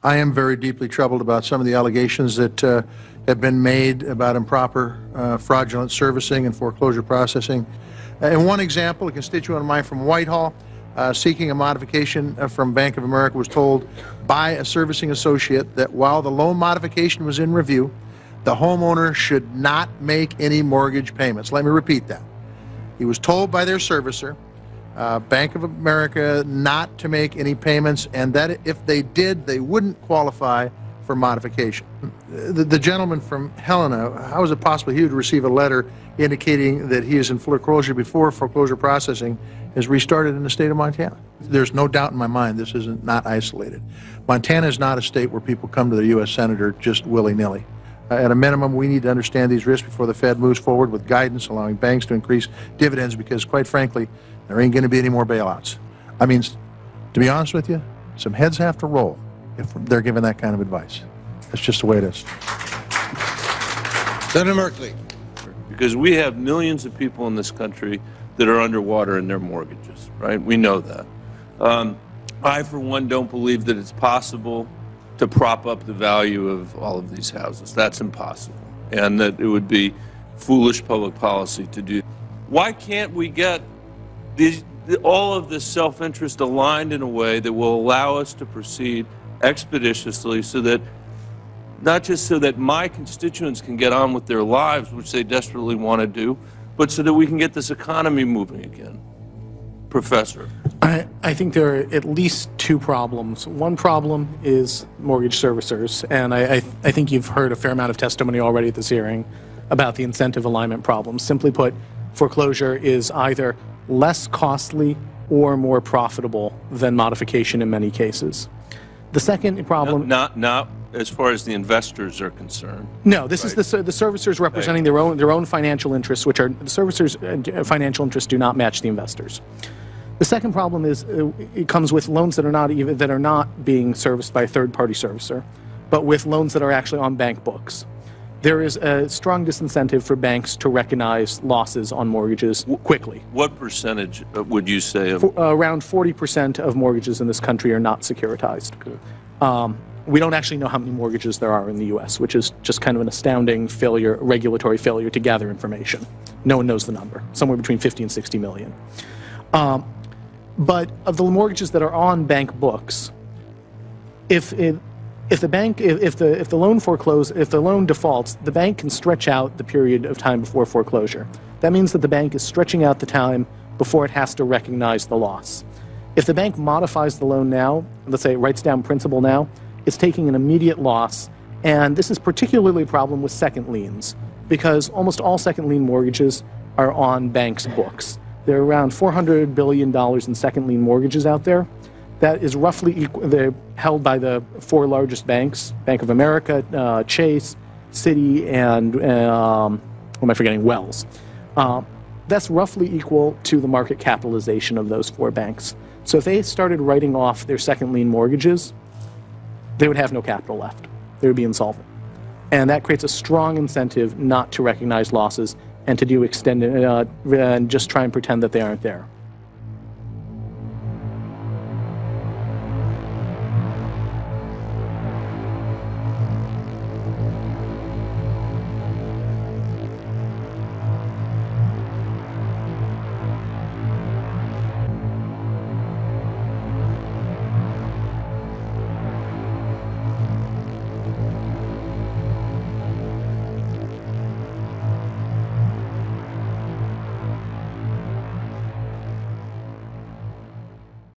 I am very deeply troubled about some of the allegations that have been made about improper fraudulent servicing and foreclosure processing. In one example, a constituent of mine from Whitehall seeking a modification from Bank of America was told by a servicing associate that while the loan modification was in review, the homeowner should not make any mortgage payments. Let me repeat that. He was told by their servicer, Bank of America, not to make any payments, and that if they did, they wouldn't qualify for modification. The gentleman from Helena, how is it possible he would receive a letter indicating that he is in foreclosure before foreclosure processing is restarted in the state of Montana? There's no doubt in my mind this is not isolated. Montana is not a state where people come to the U.S. Senator just willy-nilly. At a minimum, we need to understand these risks before the Fed moves forward with guidance allowing banks to increase dividends, because quite frankly, there ain't going to be any more bailouts. I mean, to be honest with you, some heads have to roll if they're given that kind of advice. That's just the way it is. Senator Merkley. Because we have millions of people in this country that are underwater in their mortgages, right? We know that. I, for one, don't believe that it's possible to prop up the value of all of these houses. That's impossible. And that it would be foolish public policy to do. Why can't we get all of this self-interest aligned in a way that will allow us to proceed expeditiously, so that not just so that my constituents can get on with their lives, which they desperately want to do, but so that we can get this economy moving again? Professor. I think there are at least two problems. One problem is mortgage servicers, and I think you've heard a fair amount of testimony already at this hearing about the incentive alignment problem. Simply put, foreclosure is either less costly or more profitable than modification in many cases. The second problem... Not as far as the investors are concerned. No, this is the servicers representing their own financial interests, which are the servicers' financial interests do not match the investors. The second problem is it comes with loans that are not being serviced by a third-party servicer, but with loans that are actually on bank books. There is a strong disincentive for banks to recognize losses on mortgages quickly. What percentage would you say of... Around 40% of mortgages in this country are not securitized. We don't actually know how many mortgages there are in the U.S., which is just kind of an astounding failure, regulatory failure to gather information. No one knows the number, somewhere between 50 and 60 million. But of the mortgages that are on bank books, if the loan defaults, the bank can stretch out the period of time before foreclosure. That means that the bank is stretching out the time before it has to recognize the loss. If the bank modifies the loan now, let's say it writes down principal now, it's taking an immediate loss, and this is particularly a problem with second liens, because almost all second lien mortgages are on banks' books. There are around $400 billion in second lien mortgages out there. That is roughly equal. They're held by the four largest banks: Bank of America, Chase, Citi, and what am I forgetting? Wells. That's roughly equal to the market capitalization of those four banks. So if they started writing off their second lien mortgages, they would have no capital left. They would be insolvent. And that creates a strong incentive not to recognize losses and to do extended and just try and pretend that they aren't there.